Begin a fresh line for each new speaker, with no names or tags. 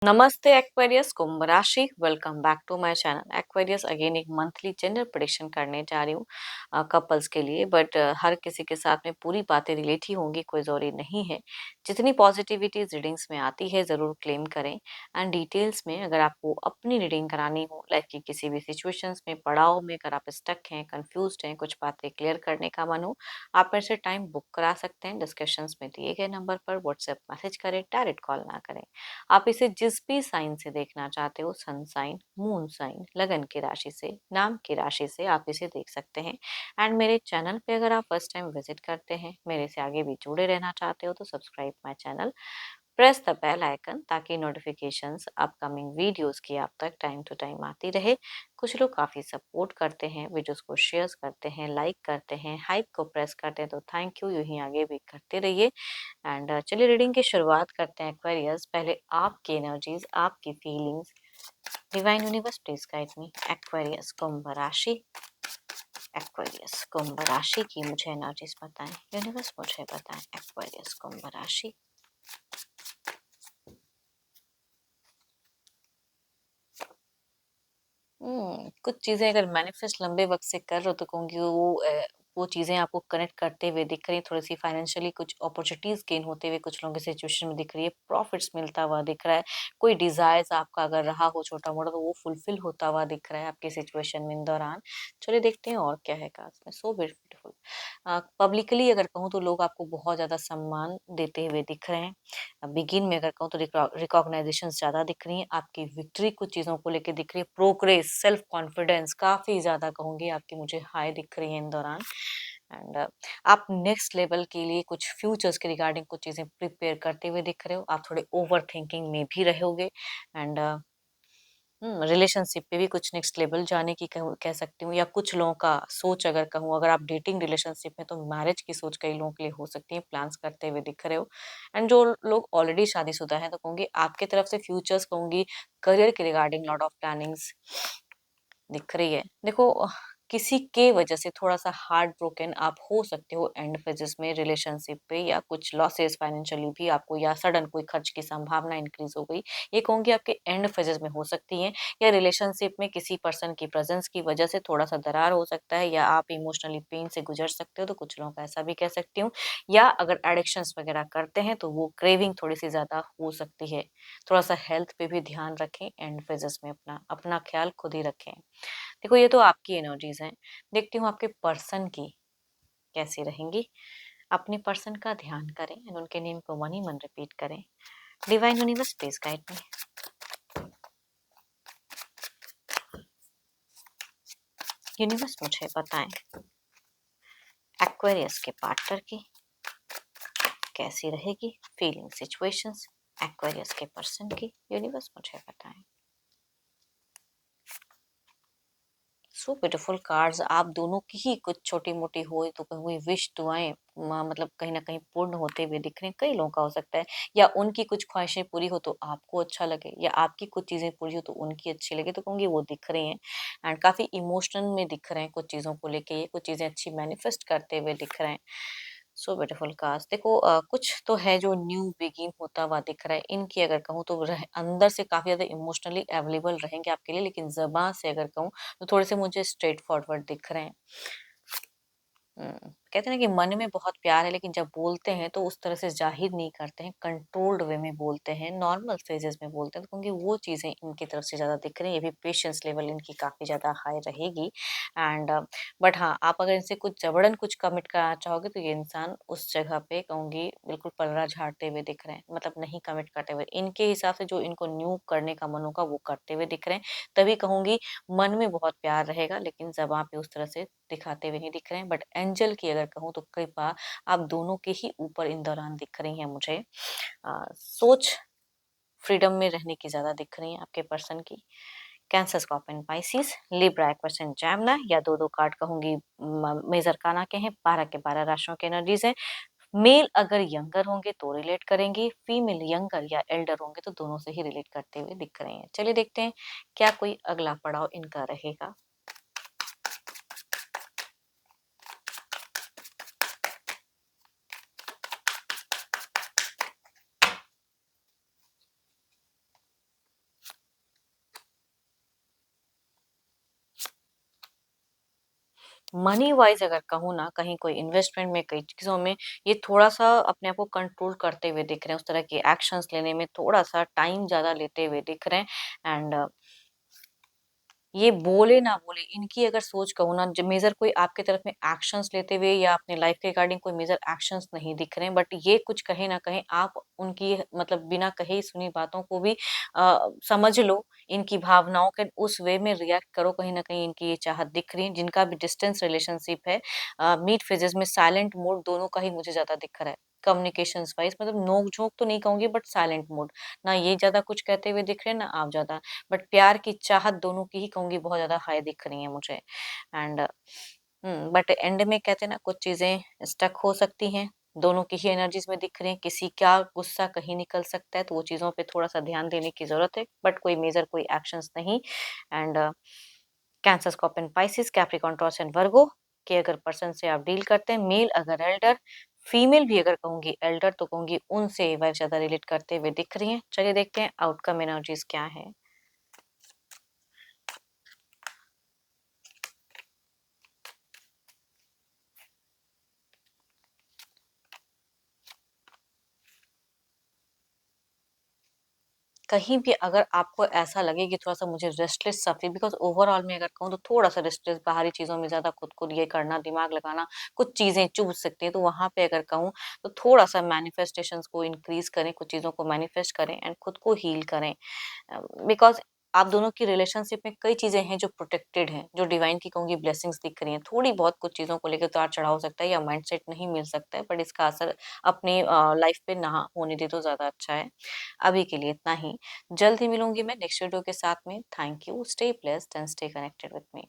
नमस्ते एक्वेरियस कुंभ राशि। Welcome back to my channel Aquarius. Again एक मंथली जेंडर प्रेडिक्शन करने जा रही हूँ कपल्स के लिए, बट हर किसी के साथ में पूरी बातें रिलेट ही होंगी, कोई जरूरी नहीं है। जितनी पॉजिटिविटी रीडिंग्स में आती है ज़रूर क्लेम करें। एंड डिटेल्स में अगर आपको अपनी रीडिंग करानी हो, लाइक कि किसी भी सिचुएशंस में, पड़ाव में अगर आप स्टक हैं, कंफ्यूज हैं, कुछ बातें क्लियर करने का मन हो, आप मेरे से टाइम बुक करा सकते हैं। डिस्कशंस में दिए गए नंबर पर व्हाट्सएप मैसेज करें, डायरेक्ट कॉल ना करें। आप इसे जिस भी साइन से देखना चाहते हो, सन साइन, मून साइन, लगन की राशि से, नाम की राशि से आप इसे देख सकते हैं। एंड मेरे चैनल पे अगर आप फर्स्ट टाइम विजिट करते हैं, मेरे से आगे भी जुड़े रहना चाहते हो, तो subscribe my channel, press the bell icon, ताकि नोटिफिकेशंस अपकमिंग वीडियोस की आप तक टाइम टू टाइम आती रहे। कुछ लोग काफ़ी सपोर्ट करते हैं, वीडियोस को शेयर करते हैं, लाइक करते हैं, हाइप को प्रेस करते हैं, तो थैंक यू। यूं ही आगे भी करते रहिए। एंड चलिए रीडिंग की शुरुआत करते हैं एक्वेरियस। पहले आपकी एनर्जीज, आपकी feelings, divine universe please guide me. Aquarius कुंभ राशि, एक्वेरियस कुंभ राशि की मुझे एनर्जीज बताएं, यूनिवर्स मुझे बताएं। एक्वेरियस कुंभ राशि। कुछ चीजें अगर मैनिफेस्ट लंबे वक्त से कर रहे हो, तो कहूंगी वो चीजें आपको कनेक्ट करते हुए दिख रही है। थोड़ी सी फाइनेंशियली कुछ अपॉर्चुनिटीज गेन होते हुए कुछ लोगों की सिचुएशन में दिख रही है, प्रॉफिट्स मिलता हुआ दिख रहा है। कोई डिजायर्स आपका अगर रहा हो छोटा मोटा, तो वो फुलफिल होता हुआ दिख रहा है आपकी सिचुएशन में इन दौरान। चलिए देखते हैं और क्या है खास में। So beautiful. पब्लिकली अगर कहूँ तो लोग आपको बहुत ज्यादा सम्मान देते हुए दिख रहे हैं। बिगिन में अगर कहूँ तो रिकॉग्नाइजेशन ज्यादा दिख रही है, आपकी विक्ट्री कुछ चीजों को लेकर दिख रही है, प्रोग्रेस, सेल्फ कॉन्फिडेंस काफी ज्यादा कहूंगी आपकी मुझे हाई दिख रही है इन दौरान। एंड आप नेक्स्ट लेवल के लिए कुछ फ्यूचर्स के रिगार्डिंग कुछ चीजें प्रिपेयर करते हुए दिख रहे हो। आप थोड़े ओवर थिंकिंग में भी रहोगे। एंड रिलेशनशिप पे भी कुछ नेक्स्ट लेवल जाने की कह सकती हूँ, या कुछ लोगों का सोच अगर कहूँ, अगर आप डेटिंग रिलेशनशिप में, तो मैरिज की सोच कई लोगों के लिए हो सकती है, प्लान्स करते हुए दिख रहे हो। एंड जो लोग ऑलरेडी शादीशुदा हैं, तो कहूंगी आपके तरफ से फ्यूचर्स कहूंगी करियर के रिगार्डिंग लॉट ऑफ प्लानिंग्स दिख रही है। देखो, किसी के वजह से थोड़ा सा हार्ट ब्रोकन आप हो सकते हो एंड फेजेस में रिलेशनशिप पे, या कुछ लॉसेस फाइनेंशियली भी आपको, या सडन कोई खर्च की संभावना इंक्रीज हो गई, ये कहूंगी आपके एंड फेजेस में हो सकती है। या रिलेशनशिप में किसी पर्सन की प्रेजेंस की वजह से थोड़ा सा दरार हो सकता है, या आप इमोशनली पेन से गुजर सकते हो, तो कुछ लोगों का ऐसा भी कह सकती हूँ। या अगर एडिक्शंस वगैरह करते हैं, तो वो क्रेविंग थोड़ी सी ज्यादा हो सकती है। थोड़ा सा हेल्थ पे भी ध्यान रखें, एंड फेजेस में अपना अपना ख्याल खुद ही रखें। देखो, ये तो आपकी एनर्जीज हैं। देखती हूँ आपके पर्सन की कैसी रहेंगी। अपने पर्सन का ध्यान करें एंड उनके नेम को मन ही मन रिपीट करें। Divine universe please guide me. Universe मुझे बताएं एक्वेरियस के पार्टनर की कैसी रहेगी फीलिंग सिचुएशंस। एक्वेरियस के पर्सन की यूनिवर्स मुझे बताएं। So beautiful cards. आप दोनों की ही कुछ छोटी मोटी हो तो कोई विश, दुआएं मतलब कहीं ना कहीं पूर्ण होते हुए दिख रहे हैं। कई लोगों का हो सकता है, या उनकी कुछ ख्वाहिशें पूरी हो तो आपको अच्छा लगे, या आपकी कुछ चीजें पूरी हो तो उनकी अच्छी लगे, तो कहूंगी वो दिख रही हैं। एंड काफी इमोशनल में दिख रहे हैं कुछ चीजों को लेके, ये कुछ चीजें अच्छी मैनिफेस्ट करते हुए दिख रहे हैं। So beautiful cards. देखो, कुछ तो है जो न्यू बिगिन होता हुआ दिख रहा है। इनकी अगर कहूँ तो अंदर से काफी ज्यादा इमोशनली अवेलेबल रहेंगे आपके लिए, लेकिन जबान से अगर कहूँ तो थोड़े से मुझे स्ट्रेट फॉरवर्ड दिख रहे हैं। कहते हैं ना कि मन में बहुत प्यार है, लेकिन जब बोलते हैं तो उस तरह से जाहिर नहीं करते हैं, कंट्रोल्ड वे में बोलते हैं, नॉर्मल फेजेस में बोलते हैं, तो क्योंकि वो चीजें इनकी तरफ से ज्यादा दिख रही है। ये भी पेशेंस लेवल इनकी काफी ज्यादा हाई रहेगी। एंड बट हाँ, आप अगर इनसे कुछ जबरन कुछ कमिट करना चाहोगे, तो ये इंसान उस जगह पे कहूंगी बिल्कुल पलड़ा झाड़ते हुए दिख रहे हैं, मतलब नहीं कमिट करते हुए। इनके हिसाब से जो इनको न्यू करने का मन होगा वो करते हुए दिख रहे हैं। तभी कहूंगी मन में बहुत प्यार रहेगा, लेकिन जबान पे उस तरह से दिखाते हुए नहीं दिख रहे हैं। बट एंजल की अगर कहूँ तो कृपा आप दोनों के ही ऊपर इन दौरान दिख रही है मुझे। सोच फ्रीडम में रहने की ज्यादा दिख रही है आपके पर्सन की। Cancer, Scorpion, Pisces, Libra, Aquarius, Gemini, या दो दो कार्ड कहूंगी मेजर काना के हैं, 12 के 12 राशियों के एनर्जीज हैं। मेल अगर यंगर होंगे तो रिलेट करेंगे, फीमेल यंगर या एल्डर होंगे तो दोनों से ही रिलेट करते हुए दिख रहे हैं। चलिए देखते हैं क्या कोई अगला पड़ाव इनका रहेगा। मनी वाइज़ अगर कहूँ ना, कहीं कोई इन्वेस्टमेंट में, कई चीज़ों में, ये थोड़ा-सा अपने आप को कंट्रोल करते हुए दिख रहे हैं, उस तरह के एक्शंस लेने में थोड़ा-सा टाइम ज़्यादा लेते हुए दिख रहे हैं। एंड ये बोले ना बोले, इनकी अगर सोच कहूँ ना, ज मेजर कोई आपकी तरफ में एक्शंस लेते हुए या अपने लाइफ के रिगार्डिंग कोई मेजर एक्शंस नहीं दिख रहे हैं, बट ये कुछ कहीं न कहीं आप उनकी मतलब बिना कही सुनी बातों को भी समझ लो, इनकी भावनाओं के उस वे में रिएक्ट करो, कहीं न कहीं इनकी ये चाहत दिख रही है, जिनका भी डिस्टेंस रिलेशनशिप है, मीट फेजेज़ में साइलेंट मोड दोनों का ही मुझे ज़्यादा दिख रहा है। कम्युनिकेशंस वाइज़ मतलब नोक-झोंक तो नहीं कहूँगी, बट साइलेंट मोड, ना ये ज़्यादा कुछ कहते हुए दिख रहे हैं, ना आप ज़्यादा। बट प्यार की चाहत दोनों की ही कहूँगी बहुत ज़्यादा हाई दिख रही है मुझे। एंड बट एंड में कहते हैं ना, कुछ चीज़ें स्टक हो सकती हैं, दोनों की ही एनर्जीज़ में दिख रही हैं, किसी का गुस्सा कहीं निकल सकता है, तो वो चीज़ों पे थोड़ा-सा ध्यान देने की ज़रूरत है, बट कोई मेजर कोई एक्शंस नहीं। And cancer, scorpion, Pisces, Capricorn, taurus and वर्गो के अगर पर्सन से आप डील करते हैं, मेल अगर एल्डर, फीमेल भी अगर कहूँगी एल्डर, तो कहूँगी उनसे वाइफ़ ज़्यादा रिलेट करते हुए दिख रही हैं। चलिए देखते हैं आउटकम एनर्जीज़ क्या है। कहीं भी अगर आपको ऐसा लगे कि थोड़ा-सा मुझे रेस्टलेस सा फ़ील, बिकॉज़ ओवरऑल में अगर कहूँ तो थोड़ा-सा रेस्टलेस, बाहरी चीज़ों में ज़्यादा खुद को ये करना, दिमाग लगाना, कुछ चीज़ें चूज़ सकती हैं, तो वहाँ पे अगर कहूँ तो थोड़ा-सा मैनिफेस्टेशंस को इंक्रीज़ करें, कुछ चीज़ों को मैनिफेस्ट करें एंड खुद को हील करें। बिकॉज़ आप दोनों की रिलेशनशिप में कई चीज़ें हैं जो प्रोटेक्टेड हैं, जो डिवाइन की कहूँगी ब्लेसिंग्स दिख रही हैं। थोड़ी बहुत कुछ चीज़ों को लेके उतार-चढ़ाव हो सकता है या माइंडसेट नहीं मिल सकता है, बट इसका असर अपनी लाइफ़ पे ना होने दें तो ज़्यादा अच्छा है। अभी के लिए इतना ही। जल्द ही मिलूँगी मैं नेक्स्ट वीडियो के साथ में। Thank you, stay blessed and stay connected with me.